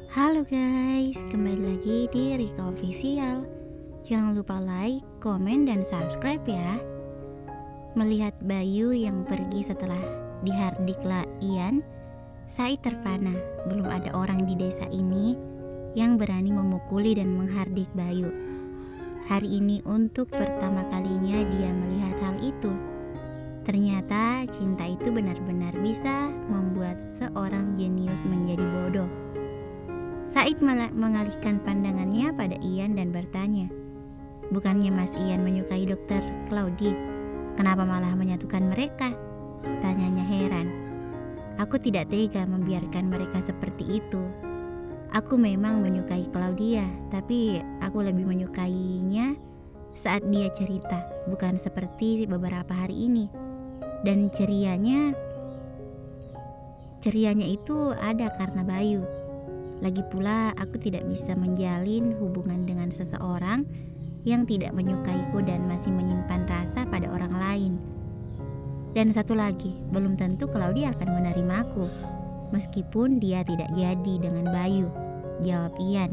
Halo guys, kembali lagi di Rika Official. Jangan lupa like, komen, dan subscribe ya. Melihat Bayu yang pergi setelah dihardik Ian, Said terpana. Belum ada orang di desa ini yang berani memukuli dan menghardik Bayu. Hari ini untuk pertama kalinya dia melihat hal itu. Ternyata cinta itu benar-benar bisa membuat seorang jenius menjadi bodoh. Said mengalihkan pandangannya pada Ian dan bertanya, "Bukannya Mas Ian menyukai Dokter Claudi? Kenapa malah menyatukan mereka?" Tanyanya heran. "Aku tidak tega membiarkan mereka seperti itu. Aku memang menyukai Claudia, tapi aku lebih menyukainya saat dia cerita, bukan seperti beberapa hari ini. Dan cerianya itu ada karena Bayu. Lagi pula aku tidak bisa menjalin hubungan dengan seseorang yang tidak menyukaiku dan masih menyimpan rasa pada orang lain. Dan satu lagi, belum tentu Claudia akan menerimaku, meskipun dia tidak jadi dengan Bayu," jawab Ian.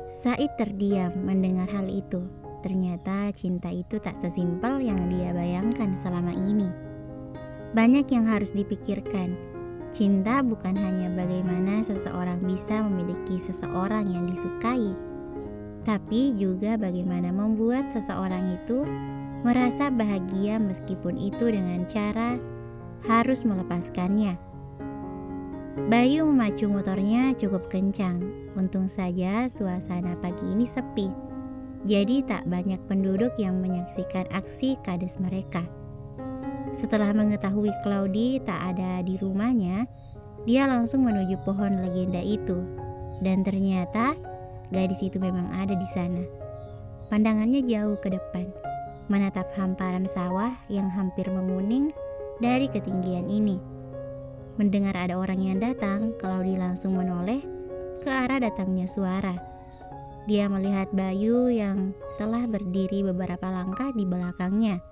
Said terdiam mendengar hal itu. Ternyata cinta itu tak sesimpel yang dia bayangkan selama ini. Banyak yang harus dipikirkan. Cinta bukan hanya bagaimana seseorang bisa memiliki seseorang yang disukai, tapi juga bagaimana membuat seseorang itu merasa bahagia meskipun itu dengan cara harus melepaskannya. Bayu memacu motornya cukup kencang. Untung saja suasana pagi ini sepi, jadi tak banyak penduduk yang menyaksikan aksi kades mereka. Setelah mengetahui Claudi tak ada di rumahnya, dia langsung menuju pohon legenda itu. Dan ternyata gadis itu memang ada di sana. Pandangannya jauh ke depan, menatap hamparan sawah yang hampir menguning dari ketinggian ini. Mendengar ada orang yang datang, Claudi langsung menoleh ke arah datangnya suara. Dia melihat Bayu yang telah berdiri beberapa langkah di belakangnya.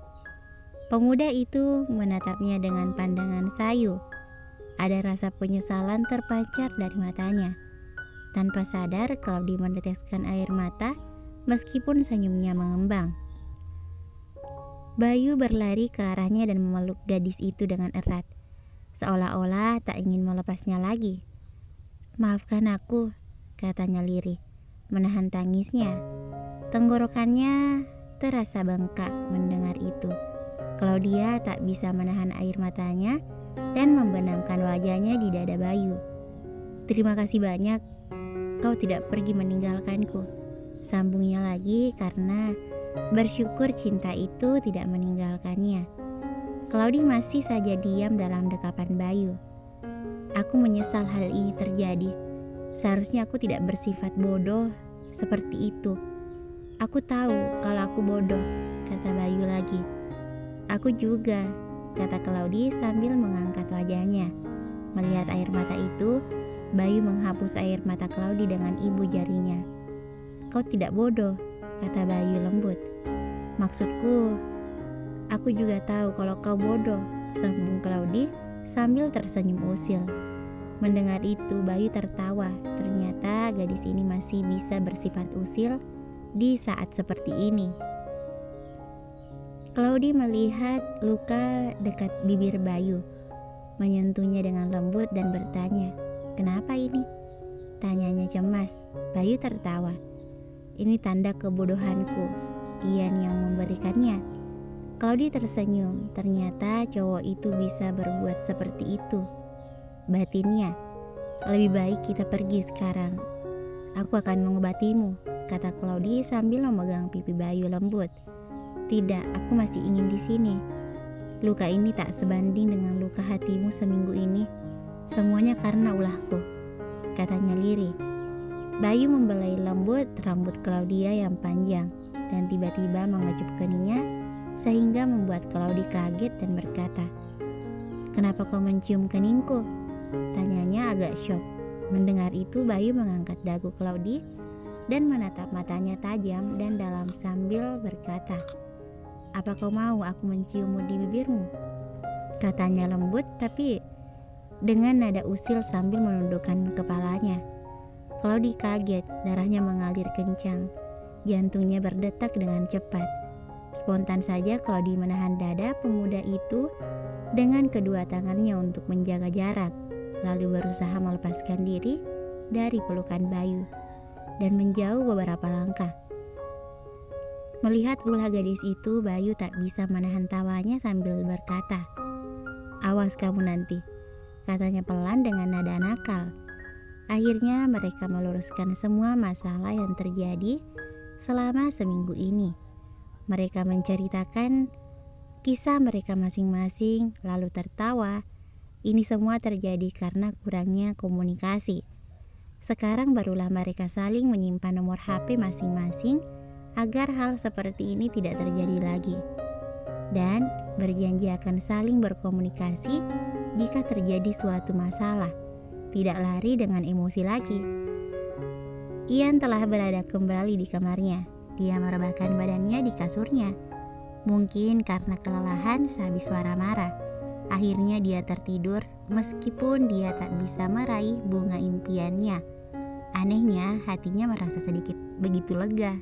Pemuda itu menatapnya dengan pandangan sayu. Ada rasa penyesalan terpancar dari matanya. Tanpa sadar, Claudi meneteskan air mata meskipun senyumnya mengembang. Bayu berlari ke arahnya dan memeluk gadis itu dengan erat, seolah-olah tak ingin melepasnya lagi. "Maafkan aku," katanya lirih, menahan tangisnya. Tenggorokannya terasa bengkak mendengar itu. Claudia tak bisa menahan air matanya dan membenamkan wajahnya di dada Bayu. "Terima kasih banyak, kau tidak pergi meninggalkanku," sambungnya lagi karena bersyukur cinta itu tidak meninggalkannya. Claudi masih saja diam dalam dekapan Bayu. "Aku menyesal hal ini terjadi. Seharusnya aku tidak bersifat bodoh seperti itu. Aku tahu kalau aku bodoh," kata Bayu lagi. "Aku juga," kata Claudi sambil mengangkat wajahnya. Melihat air mata itu, Bayu menghapus air mata Claudi dengan ibu jarinya. "Kau tidak bodoh," kata Bayu lembut. "Maksudku, aku juga tahu kalau kau bodoh," sambung Claudi sambil tersenyum usil. Mendengar itu, Bayu tertawa. Ternyata gadis ini masih bisa bersifat usil di saat seperti ini. Claudi melihat luka dekat bibir Bayu, menyentuhnya dengan lembut dan bertanya, "Kenapa ini?" Tanyanya cemas. Bayu tertawa. "Ini tanda kebodohanku, Ian yang memberikannya." Claudi tersenyum. Ternyata cowok itu bisa berbuat seperti itu. Batinnya, "Lebih baik kita pergi sekarang. Aku akan mengobatimu," kata Claudi sambil memegang pipi Bayu lembut. "Tidak, aku masih ingin di sini. Luka ini tak sebanding dengan luka hatimu seminggu ini. Semuanya karena ulahku," katanya lirih. Bayu membelai lembut rambut Claudia yang panjang dan tiba-tiba mengecup keningnya sehingga membuat Claudi kaget dan berkata, "Kenapa kau mencium keningku?" Tanyanya agak syok. Mendengar itu, Bayu mengangkat dagu Claudi dan menatap matanya tajam dan dalam sambil berkata, "Apa kau mau aku menciummu di bibirmu?" Katanya lembut tapi dengan nada usil sambil menundukkan kepalanya. Claudi kaget, darahnya mengalir kencang. Jantungnya berdetak dengan cepat. Spontan saja Claudi menahan dada pemuda itu dengan kedua tangannya untuk menjaga jarak, lalu berusaha melepaskan diri dari pelukan Bayu dan menjauh beberapa langkah. Melihat ulah gadis itu, Bayu tak bisa menahan tawanya sambil berkata, "Awas kamu nanti," katanya pelan dengan nada nakal. Akhirnya mereka meluruskan semua masalah yang terjadi selama seminggu ini. Mereka menceritakan kisah mereka masing-masing lalu tertawa. Ini semua terjadi karena kurangnya komunikasi. Sekarang barulah mereka saling menyimpan nomor HP masing-masing agar hal seperti ini tidak terjadi lagi. Dan berjanji akan saling berkomunikasi jika terjadi suatu masalah. Tidak lari dengan emosi lagi. Ian telah berada kembali di kamarnya. Dia merebahkan badannya di kasurnya. Mungkin karena kelelahan sehabis marah-marah. Akhirnya dia tertidur meskipun dia tak bisa meraih bunga impiannya. Anehnya hatinya merasa sedikit begitu lega.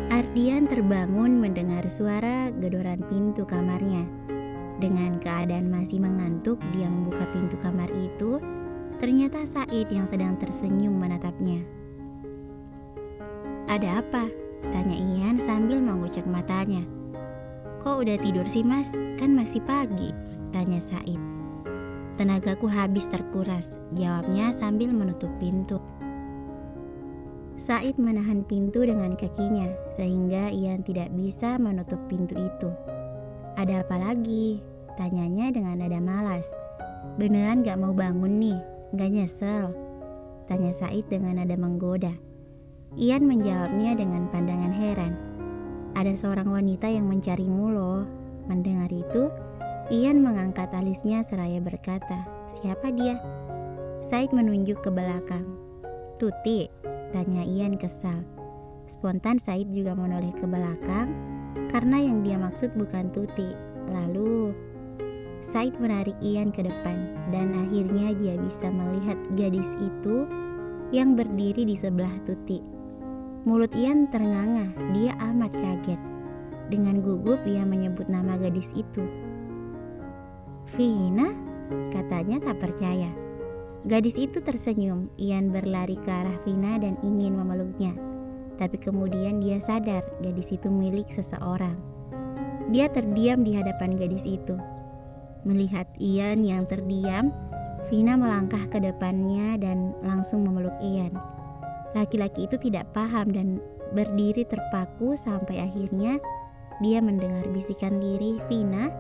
Ardian terbangun mendengar suara gedoran pintu kamarnya. Dengan keadaan masih mengantuk, dia membuka pintu kamar itu. Ternyata Said yang sedang tersenyum menatapnya. "Ada apa?" tanya Ian sambil mengucek matanya. "Kok udah tidur sih mas? Kan masih pagi," tanya Said. "Tenagaku habis terkuras," jawabnya sambil menutup pintu. Said menahan pintu dengan kakinya sehingga Ian tidak bisa menutup pintu itu. "Ada apa lagi?" tanyanya dengan nada malas. "Beneran gak mau bangun nih? Gak nyesel?" tanya Said dengan nada menggoda. Ian menjawabnya dengan pandangan heran. "Ada seorang wanita yang mencarimu loh." Mendengar itu, Ian mengangkat alisnya seraya berkata, "Siapa dia?" Said menunjuk ke belakang. "Tuti?" tanya Ian kesal. Spontan Said juga menoleh ke belakang karena yang dia maksud bukan Tuti. Lalu Said menarik Ian ke depan dan akhirnya dia bisa melihat gadis itu yang berdiri di sebelah Tuti. Mulut Ian ternganga, dia amat kaget. Dengan gugup ia menyebut nama gadis itu. "Vina?" katanya tak percaya. Gadis itu tersenyum. Ian berlari ke arah Vina dan ingin memeluknya. Tapi kemudian dia sadar gadis itu milik seseorang. Dia terdiam di hadapan gadis itu. Melihat Ian yang terdiam, Vina melangkah ke depannya dan langsung memeluk Ian. Laki-laki itu tidak paham dan berdiri terpaku sampai akhirnya dia mendengar bisikan lirih Vina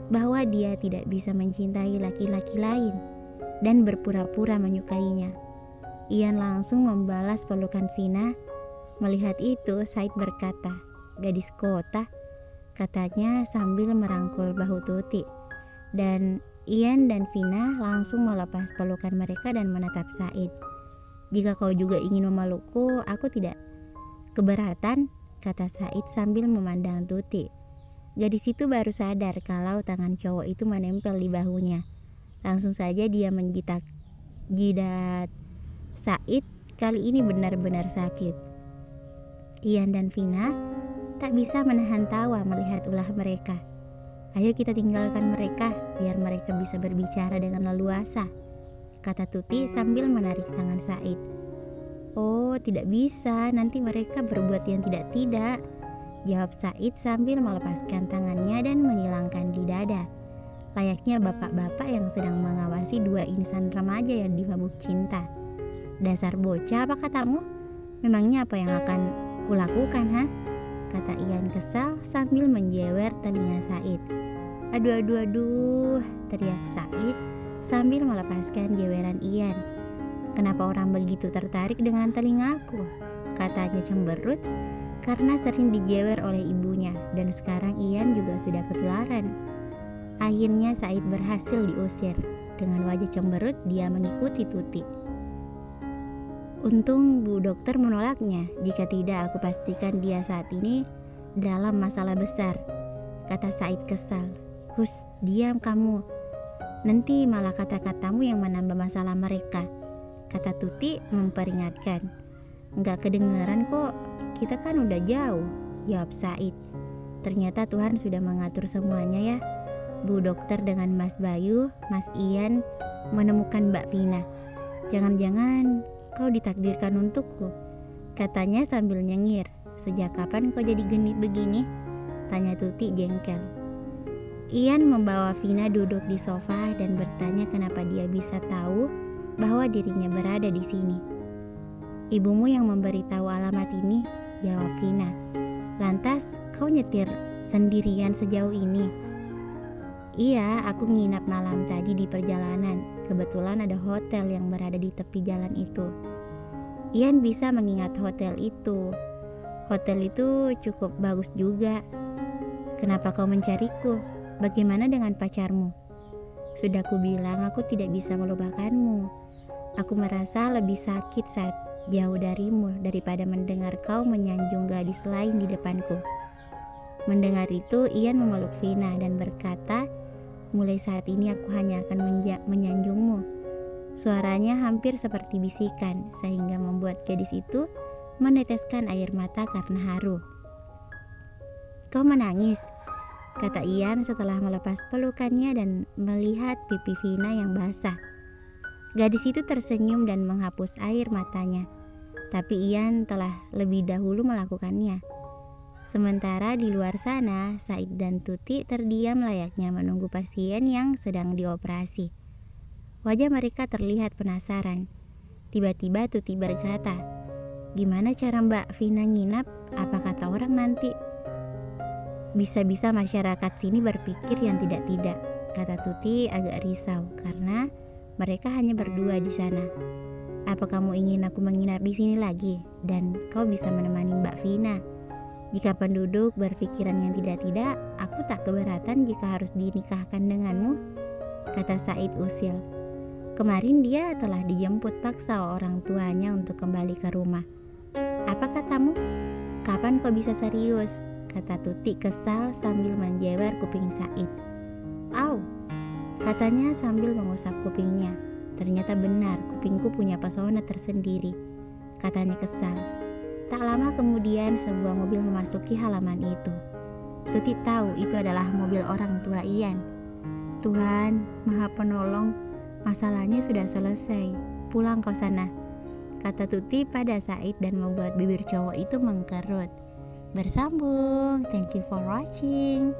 bahwa dia tidak bisa mencintai laki-laki lain dan berpura-pura menyukainya. Ian langsung membalas pelukan Vina. Melihat itu, Said berkata, "Gadis kota," katanya sambil merangkul bahu Tuti. Dan Ian dan Vina langsung melepas pelukan mereka dan menatap Said. "Jika kau juga ingin memelukku, aku tidak keberatan," kata Said sambil memandang Tuti. Gadis itu baru sadar kalau tangan cowok itu menempel di bahunya. Langsung saja dia menjitak jidat Said. Kali ini benar-benar sakit. Ian dan Vina tak bisa menahan tawa melihat ulah mereka. "Ayo kita tinggalkan mereka biar mereka bisa berbicara dengan leluasa," kata Tuti sambil menarik tangan Said. "Oh, tidak bisa, nanti mereka berbuat yang tidak-tidak," jawab Said sambil melepaskan tangannya dan menyilangkan di dada. Layaknya bapak-bapak yang sedang mengawasi dua insan remaja yang dimabuk cinta. "Dasar bocah, apa katamu? Memangnya apa yang akan kulakukan, ha?" kata Ian kesal sambil menjewer telinga Said. "Aduh, aduh, aduh," teriak Said sambil melepaskan jeweran Ian. "Kenapa orang begitu tertarik dengan telingaku?" katanya cemberut karena sering dijewer oleh ibunya dan sekarang Ian juga sudah ketularan. Akhirnya Said berhasil diusir. Dengan wajah cemberut dia mengikuti Tuti. Untung Bu Dokter menolaknya. "Jika tidak, aku pastikan dia saat ini dalam masalah besar," kata Said kesal. "Hus, diam kamu. Nanti malah kata-katamu yang menambah masalah mereka," kata Tuti memperingatkan. Enggak kedengeran kok, kita kan udah jauh, jawab Said. Ternyata Tuhan sudah mengatur semuanya ya. Bu dokter dengan Mas Bayu, Mas Ian menemukan Mbak Vina. Jangan-jangan kau ditakdirkan untukku, katanya sambil nyengir. Sejak kapan kau jadi genit begini? Tanya Tuti jengkel. Ian membawa Vina duduk di sofa dan bertanya kenapa dia bisa tahu bahwa dirinya berada di sini. Ibumu yang memberitahu alamat ini, jawab Vina. Lantas kau nyetir sendirian sejauh ini? Iya, aku nginap malam tadi di perjalanan. Kebetulan ada hotel yang berada di tepi jalan itu. Ian bisa mengingat hotel itu. Hotel itu cukup bagus juga. Kenapa kau mencariku? Bagaimana dengan pacarmu? Sudah kubilang aku tidak bisa melupakanmu. Aku merasa lebih sakit saat jauh darimu daripada mendengar kau menyanjung gadis lain di depanku. Mendengar itu, Ian memeluk Vina dan berkata, mulai saat ini aku hanya akan menyanjungmu. Suaranya hampir seperti bisikan, sehingga membuat gadis itu meneteskan air mata karena haru. Kau menangis, kata Ian setelah melepas pelukannya dan melihat pipi Vina yang basah. Gadis itu tersenyum dan menghapus air matanya, tapi Ian telah lebih dahulu melakukannya. Sementara di luar sana, Said dan Tuti terdiam layaknya menunggu pasien yang sedang dioperasi. Wajah mereka terlihat penasaran. Tiba-tiba Tuti berkata, "Gimana cara Mbak Vina nginap? Apa kata orang nanti?" Bisa-bisa masyarakat sini berpikir yang tidak-tidak, kata Tuti agak risau karena mereka hanya berdua di sana. Apa kamu ingin aku menginap di sini lagi dan kau bisa menemani Mbak Vina? Jika penduduk berpikiran yang tidak-tidak, aku tak keberatan jika harus dinikahkan denganmu, kata Said usil. Kemarin dia telah dijemput paksa orang tuanya untuk kembali ke rumah. Apa katamu? Kapan kau bisa serius? Kata Tuti kesal sambil menjewer kuping Said. Au, katanya sambil mengusap kupingnya. Ternyata benar, kupingku punya pesona tersendiri, katanya kesal. Tak lama kemudian sebuah mobil memasuki halaman itu. Tuti tahu itu adalah mobil orang tua Ian. Tuhan, Maha Penolong, masalahnya sudah selesai. Pulang kau sana, kata Tuti pada Said dan membuat bibir cowok itu mengkerut. Bersambung. Thank you for watching.